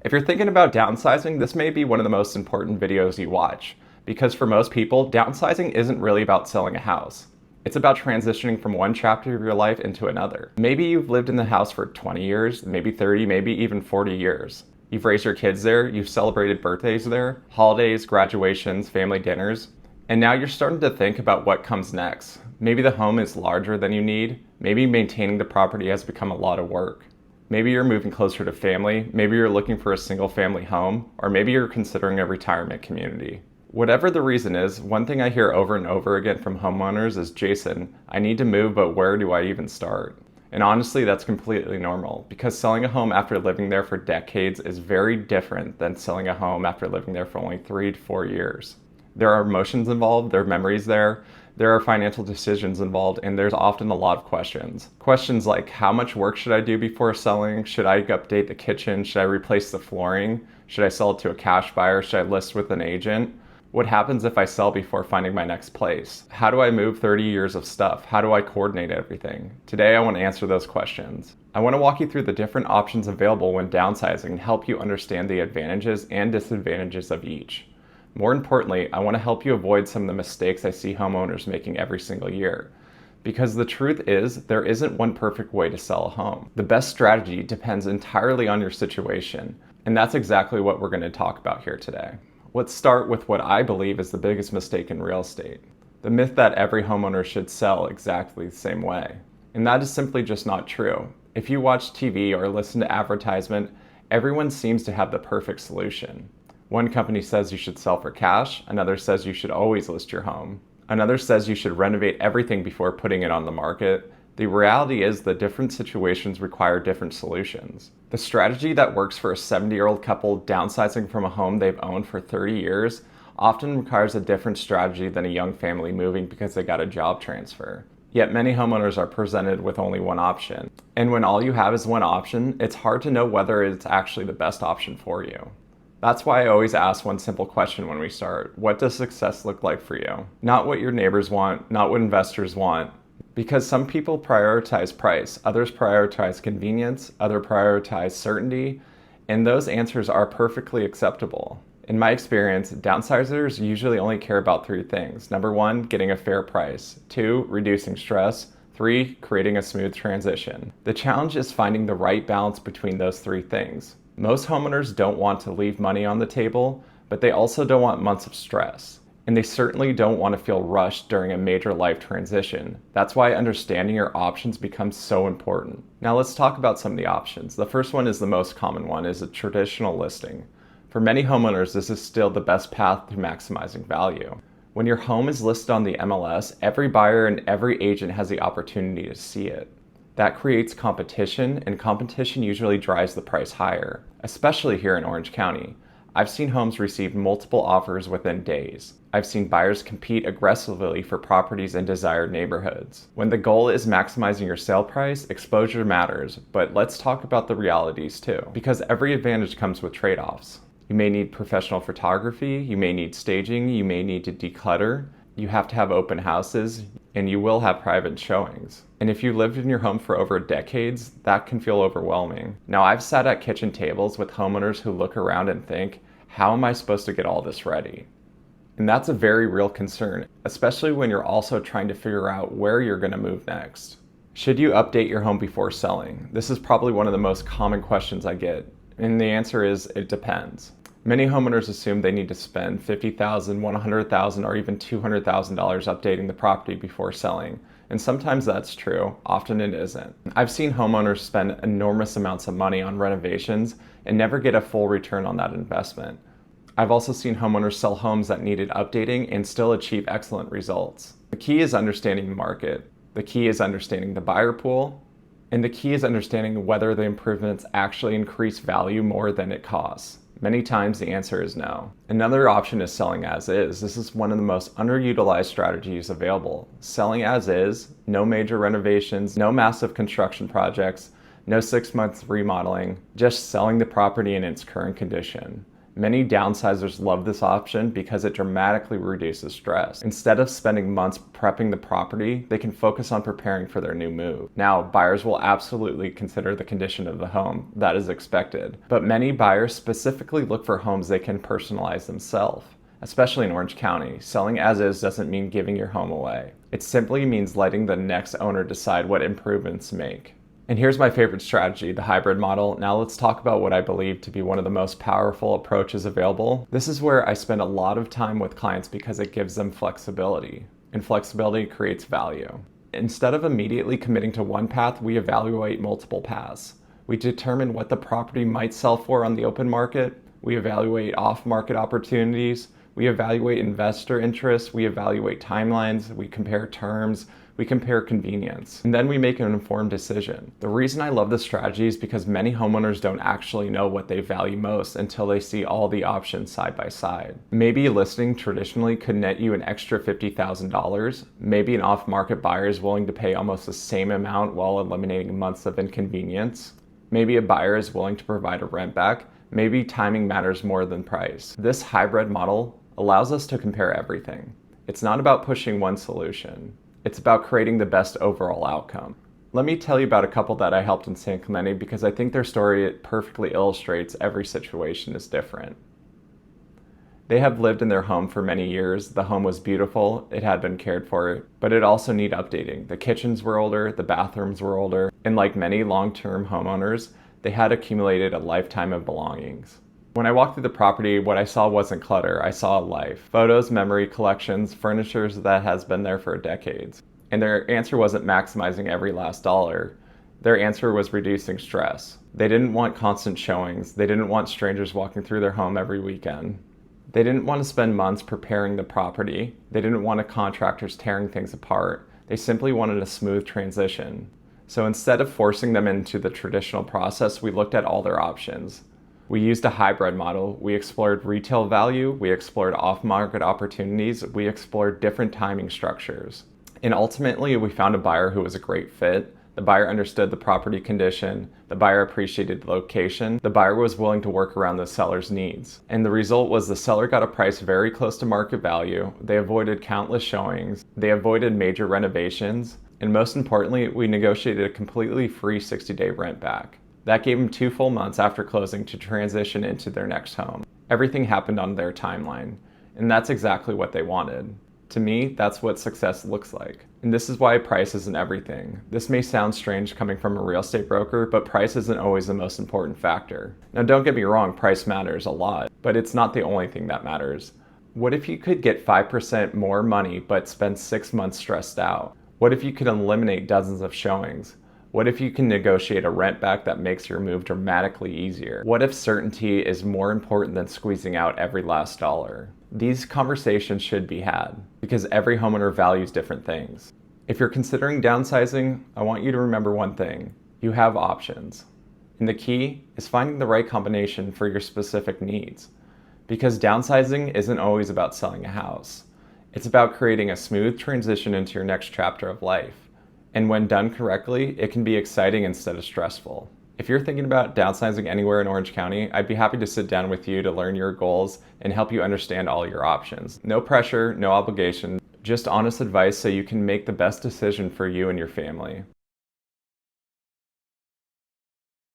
If you're thinking about downsizing, this may be one of the most important videos you watch, because for most people, downsizing isn't really about selling a house. It's about transitioning from one chapter of your life into another. Maybe you've lived in the house for 20 years, maybe 30, maybe even 40 years. You've raised your kids there, you've celebrated birthdays there, holidays, graduations, family dinners, and now you're starting to think about what comes next. Maybe the home is larger than you need, maybe maintaining the property has become a lot of work. Maybe you're moving closer to family, maybe you're looking for a single family home, or maybe you're considering a retirement community. Whatever the reason is, one thing I hear over and over again from homeowners is, Jason, I need to move, but where do I even start? And honestly, that's completely normal, because selling a home after living there for decades is very different than selling a home after living there for only 3 to 4 years. There are emotions involved, there are memories there are financial decisions involved, and there's often a lot of questions. Questions like, how much work should I do before selling? Should I update the kitchen? Should I replace the flooring? Should I sell it to a cash buyer? Should I list with an agent? What happens if I sell before finding my next place? How do I move 30 years of stuff? How do I coordinate everything? Today, I want to answer those questions. I want to walk you through the different options available when downsizing and help you understand the advantages and disadvantages of each. More importantly, I want to help you avoid some of the mistakes I see homeowners making every single year. Because the truth is, there isn't one perfect way to sell a home. The best strategy depends entirely on your situation, and that's exactly what we're going to talk about here today. Let's start with what I believe is the biggest mistake in real estate. The myth that every homeowner should sell exactly the same way. And that is simply just not true. If you watch TV or listen to advertisement, everyone seems to have the perfect solution. One company says you should sell for cash, another says you should always list your home. Another says you should renovate everything before putting it on the market. The reality is that different situations require different solutions. The strategy that works for a 70-year-old couple downsizing from a home they've owned for 30 years often requires a different strategy than a young family moving because they got a job transfer. Yet many homeowners are presented with only one option. And when all you have is one option, it's hard to know whether it's actually the best option for you. That's why I always ask one simple question when we start. What does success look like for you? Not what your neighbors want, not what investors want. Because some people prioritize price, others prioritize convenience, others prioritize certainty, and those answers are perfectly acceptable. In my experience, downsizers usually only care about 3 things. Number 1, getting a fair price. 2, reducing stress. 3, creating a smooth transition. The challenge is finding the right balance between those 3 things. Most homeowners don't want to leave money on the table, but they also don't want months of stress. And they certainly don't want to feel rushed during a major life transition. That's why understanding your options becomes so important. Now let's talk about some of the options. The first one is the most common one, is a traditional listing. For many homeowners, this is still the best path to maximizing value. When your home is listed on the MLS, every buyer and every agent has the opportunity to see it. That creates competition, and competition usually drives the price higher, especially here in Orange County. I've seen homes receive multiple offers within days. I've seen buyers compete aggressively for properties in desired neighborhoods. When the goal is maximizing your sale price, exposure matters, but let's talk about the realities too, because every advantage comes with trade-offs. You may need professional photography, you may need staging, you may need to declutter, you have to have open houses, and you will have private showings. And if you lived in your home for over decades, that can feel overwhelming. Now, I've sat at kitchen tables with homeowners who look around and think, how am I supposed to get all this ready? And that's a very real concern, especially when you're also trying to figure out where you're going to move next. Should you update your home before selling? This is probably one of the most common questions I get, and the answer is, it depends. Many homeowners assume they need to spend $50,000, $100,000, or even $200,000 updating the property before selling. And sometimes that's true, often it isn't. I've seen homeowners spend enormous amounts of money on renovations and never get a full return on that investment. I've also seen homeowners sell homes that needed updating and still achieve excellent results. The key is understanding the market. The key is understanding the buyer pool. And the key is understanding whether the improvements actually increase value more than it costs. Many times the answer is no. Another option is selling as is. This is one of the most underutilized strategies available. Selling as is, no major renovations, no massive construction projects, no 6 months remodeling, just selling the property in its current condition. Many downsizers love this option because it dramatically reduces stress. Instead of spending months prepping the property, they can focus on preparing for their new move. Now, buyers will absolutely consider the condition of the home. That is expected. But many buyers specifically look for homes they can personalize themselves. Especially in Orange County, selling as is doesn't mean giving your home away. It simply means letting the next owner decide what improvements to make. And here's my favorite strategy, the hybrid model. Now let's talk about what I believe to be one of the most powerful approaches available. This is where I spend a lot of time with clients because it gives them flexibility, and flexibility creates value. Instead of immediately committing to one path, we evaluate multiple paths. We determine what the property might sell for on the open market. We evaluate off-market opportunities. We evaluate investor interest. We evaluate timelines. We compare terms. We compare convenience, and then we make an informed decision. The reason I love this strategy is because many homeowners don't actually know what they value most until they see all the options side by side. Maybe listing traditionally could net you an extra $50,000. Maybe an off-market buyer is willing to pay almost the same amount while eliminating months of inconvenience. Maybe a buyer is willing to provide a rent back. Maybe timing matters more than price. This hybrid model allows us to compare everything. It's not about pushing one solution. It's about creating the best overall outcome. Let me tell you about a couple that I helped in San Clemente because I think their story perfectly illustrates every situation is different. They have lived in their home for many years. The home was beautiful, it had been cared for, but it also needed updating. The kitchens were older, the bathrooms were older, and like many long-term homeowners, they had accumulated a lifetime of belongings. When I walked through the property, what I saw wasn't clutter, I saw life. Photos, memory collections, furniture that has been there for decades. And their answer wasn't maximizing every last dollar. Their answer was reducing stress. They didn't want constant showings. They didn't want strangers walking through their home every weekend. They didn't want to spend months preparing the property. They didn't want contractors tearing things apart. They simply wanted a smooth transition. So instead of forcing them into the traditional process, we looked at all their options. We used a hybrid model. We explored retail value. We explored off-market opportunities. We explored different timing structures. And ultimately, we found a buyer who was a great fit. The buyer understood the property condition. The buyer appreciated the location. The buyer was willing to work around the seller's needs. And the result was the seller got a price very close to market value. They avoided countless showings. They avoided major renovations. And most importantly, we negotiated a completely free 60-day rent back. That gave them 2 full months after closing to transition into their next home. Everything happened on their timeline, and that's exactly what they wanted. To me, that's what success looks like. And this is why price isn't everything. This may sound strange coming from a real estate broker, but price isn't always the most important factor. Now don't get me wrong, price matters a lot, but it's not the only thing that matters. What if you could get 5% more money but spend 6 months stressed out? What if you could eliminate dozens of showings? What if you can negotiate a rent back that makes your move dramatically easier? What if certainty is more important than squeezing out every last dollar? These conversations should be had because every homeowner values different things. If you're considering downsizing, I want you to remember one thing. You have options. And the key is finding the right combination for your specific needs. Because downsizing isn't always about selling a house. It's about creating a smooth transition into your next chapter of life. And when done correctly, it can be exciting instead of stressful. If you're thinking about downsizing anywhere in Orange County, I'd be happy to sit down with you to learn your goals and help you understand all your options. No pressure, no obligation, just honest advice so you can make the best decision for you and your family.